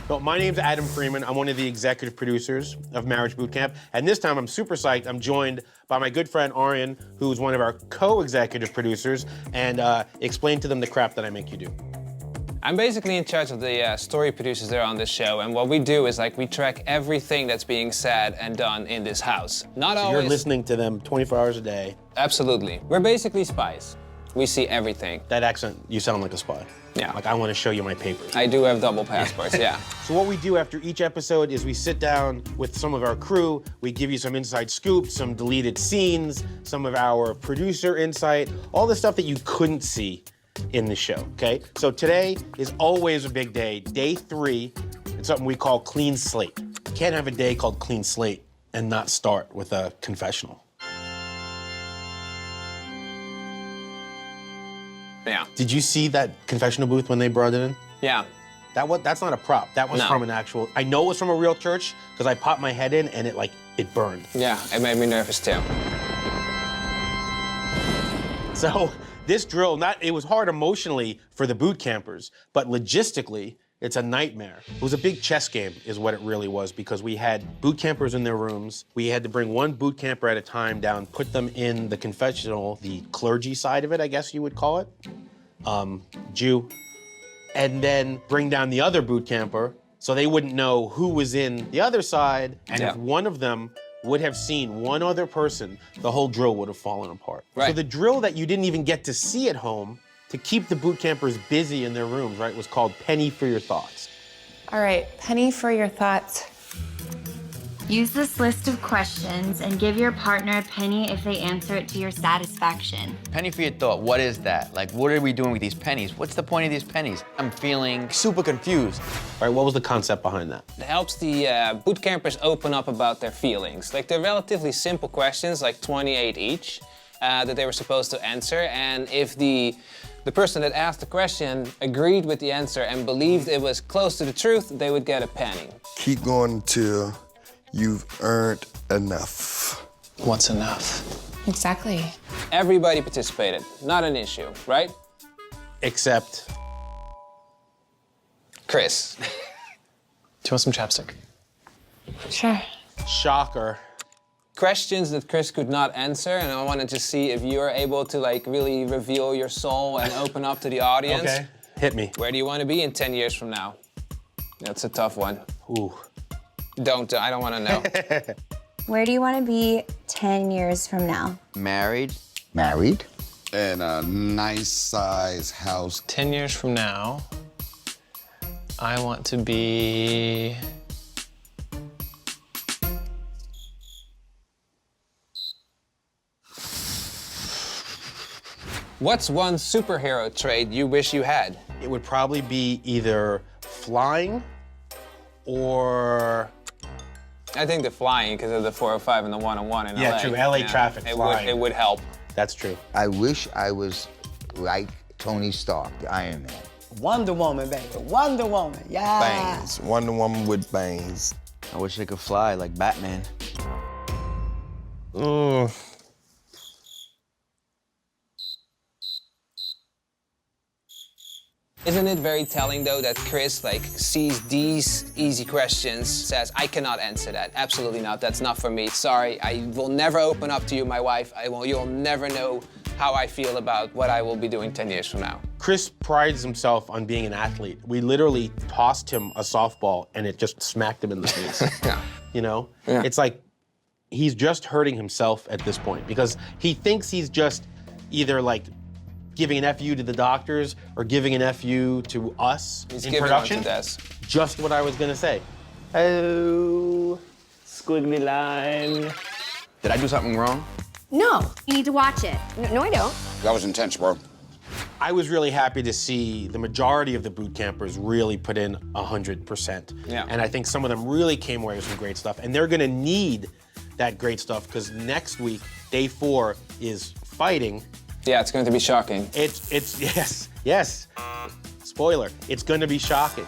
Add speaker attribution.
Speaker 1: No, my name's Adam Freeman. I'm one of the executive producers of Marriage Boot Camp. And this time I'm super psyched. I'm joined by my good friend Arian, who's one of our co-executive producers, and explain to them the crap that I make you do.
Speaker 2: I'm basically in charge of the story producers there on this show, and what we do is we track everything that's being said and done in this house. Not always.
Speaker 1: You're listening to them 24 hours a day.
Speaker 2: Absolutely. We're basically spies. We see everything.
Speaker 1: That accent, you sound like a spy.
Speaker 2: Yeah.
Speaker 1: Like I want to show you my papers.
Speaker 2: I do have double passports, yeah.
Speaker 1: So what we do after each episode is we sit down with some of our crew, we give you some inside scoops, some deleted scenes, some of our producer insight, all the stuff that you couldn't see in the show, okay? So today is always a big day, day 3. It's something we call clean slate. You can't have a day called clean slate and not start with a confessional.
Speaker 2: Yeah.
Speaker 1: Did you see that confessional booth when they brought it in?
Speaker 2: Yeah.
Speaker 1: That's not a prop. That was from an actual, I know it was from a real church because I popped my head in and it burned.
Speaker 2: Yeah, it made me nervous too.
Speaker 1: So this drill, it was hard emotionally for the boot campers, but logistically, it's a nightmare. It was a big chess game is what it really was, because we had boot campers in their rooms. We had to bring one boot camper at a time down, put them in the confessional, the clergy side of it, I guess you would call it, Jew, and then bring down the other boot camper so they wouldn't know who was in the other side, and if one of them would have seen one other person, the whole drill would have fallen apart.
Speaker 2: Right.
Speaker 1: So the drill that you didn't even get to see at home to keep the boot campers busy in their rooms, right, was called Penny for Your Thoughts.
Speaker 3: All right, penny for your thoughts.
Speaker 4: Use this list of questions and give your partner a penny if they answer it to your satisfaction.
Speaker 5: Penny for your thought, what is that? Like, what are we doing with these pennies? What's the point of these pennies? I'm feeling super confused.
Speaker 1: All right, what was the concept behind that?
Speaker 2: It helps the boot campers open up about their feelings. They're relatively simple questions, 28 each, that they were supposed to answer, and if the person that asked the question agreed with the answer and believed it was close to the truth, they would get a penny.
Speaker 6: Keep going until you've earned enough.
Speaker 2: What's enough?
Speaker 3: Exactly.
Speaker 2: Everybody participated, not an issue, right?
Speaker 1: Except
Speaker 2: Chris.
Speaker 7: Do you want some chapstick?
Speaker 3: Sure.
Speaker 1: shocker.
Speaker 2: Questions that Chris could not answer, and I wanted to see if you are able to really reveal your soul and open up to the audience.
Speaker 1: Okay, hit me.
Speaker 2: Where do you want to be in 10 years from now? That's a tough one.
Speaker 1: Ooh.
Speaker 2: I don't want to know.
Speaker 4: Where do you want to be 10 years from now?
Speaker 5: Married.
Speaker 8: Married.
Speaker 6: And a nice size house.
Speaker 7: 10 years from now, I want to be...
Speaker 2: What's one superhero trait you wish you had?
Speaker 1: It would probably be either flying or...
Speaker 2: I think the flying, because of the 405 and the 101 in LA.
Speaker 1: Yeah, true. LA traffic, flying.
Speaker 2: It would help.
Speaker 1: That's true.
Speaker 8: I wish I was like Tony Stark, the Iron Man.
Speaker 9: Wonder Woman, baby. Wonder Woman, yeah.
Speaker 6: Bangs. Wonder Woman with bangs.
Speaker 5: I wish I could fly like Batman.
Speaker 2: Isn't it very telling, though, that Chris, sees these easy questions, says, I cannot answer that. Absolutely not. That's not for me. Sorry. I will never open up to you, my wife. You'll never know how I feel about what I will be doing 10 years from now.
Speaker 1: Chris prides himself on being an athlete. We literally tossed him a softball and it just smacked him in the face.
Speaker 2: Yeah.
Speaker 1: You know?
Speaker 2: Yeah.
Speaker 1: It's like he's just hurting himself at this point because he thinks he's just either giving an FU to the doctors or giving an FU to us
Speaker 2: He's
Speaker 1: in
Speaker 2: giving
Speaker 1: production.
Speaker 2: one to Des.
Speaker 1: Just what I was gonna say.
Speaker 7: Oh, squiggly line.
Speaker 5: Did I do something wrong?
Speaker 4: No, you need to watch it.
Speaker 3: No, I don't.
Speaker 6: That was intense, bro.
Speaker 1: I was really happy to see the majority of the boot campers really put in 100%.
Speaker 2: Yeah.
Speaker 1: And I think some of them really came away with some great stuff. And they're gonna need that great stuff because next week, day 4, is fighting.
Speaker 2: Yeah, it's going to be shocking.
Speaker 1: Yes. Spoiler, it's gonna be shocking.